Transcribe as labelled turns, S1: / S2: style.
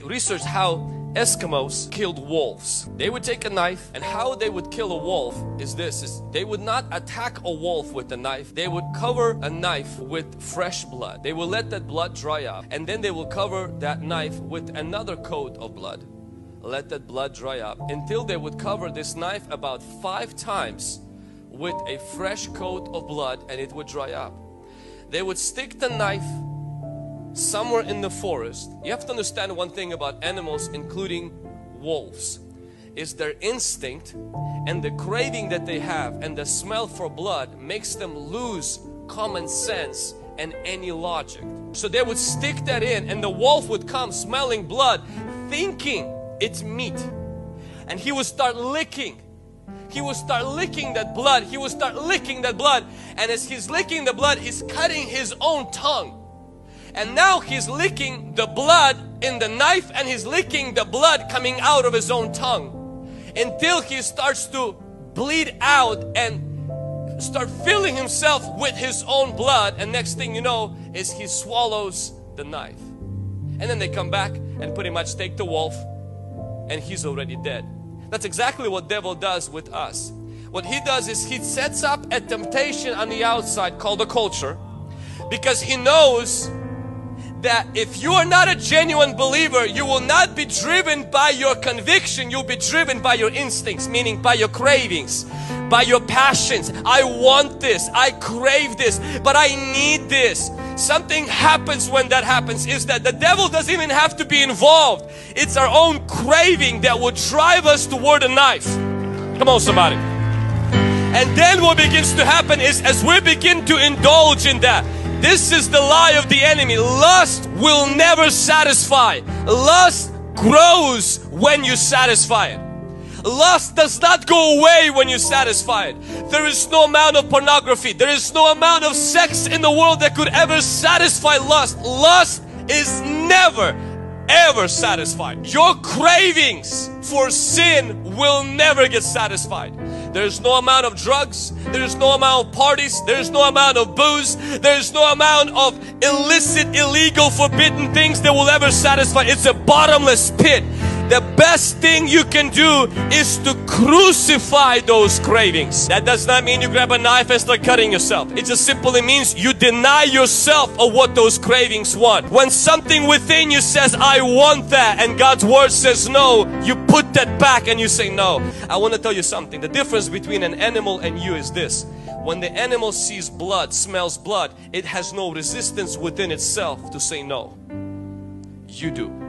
S1: Research how Eskimos killed wolves. They would take a knife, and how they would kill a wolf is this, they would not attack a wolf with a knife. They would cover a knife with fresh blood. They will let that blood dry up, and then they will cover that knife with another coat of blood. Let that blood dry up until they would cover this knife about 5 times with a fresh coat of blood, and it would dry up. They would stick the knife somewhere in the forest. You have to understand one thing about animals, including wolves, is their instinct and the craving that they have and the smell for blood makes them lose common sense and any logic. So they would stick that in, and the wolf would come smelling blood, thinking it's meat, and he would start licking. He would start licking that blood. He would start licking that blood, and as he's licking the blood, he's cutting his own tongue. And now he's licking the blood in the knife, and he's licking the blood coming out of his own tongue until he starts to bleed out and start filling himself with his own blood. And next thing you know is he swallows the knife. And then they come back and pretty much take the wolf, and he's already dead. That's exactly what devil does with us. What he does is he sets up a temptation on the outside called a culture, because he knows that if you are not a genuine believer, you will not be driven by your conviction, you'll be driven by your instincts, meaning by your cravings, by your passions. I want this, I crave this, but I need this. Something happens when that happens, is that the devil doesn't even have to be involved. It's our own craving that will drive us toward a knife. Come on, somebody. And then what begins to happen is, as we begin to indulge in that, this is the lie of the enemy. Lust will never satisfy. Lust grows when you satisfy it. Lust does not go away when you satisfy it. There is no amount of pornography, there is no amount of sex in the world that could ever satisfy lust. Lust is never ever satisfied. Your cravings for sin will never get satisfied. There's no amount of drugs, there's no amount of parties, there's no amount of booze, there's no amount of illicit, illegal, forbidden things that will ever satisfy. It's a bottomless pit. The best thing you can do is to crucify those cravings. That does not mean you grab a knife and start cutting yourself. It just simply means you deny yourself of what those cravings want. When something within you says, I want that, and God's word says no, you put that back and you say no. I want to tell you something. The difference between an animal and you is this. When the animal sees blood, smells blood, it has no resistance within itself to say no. You do.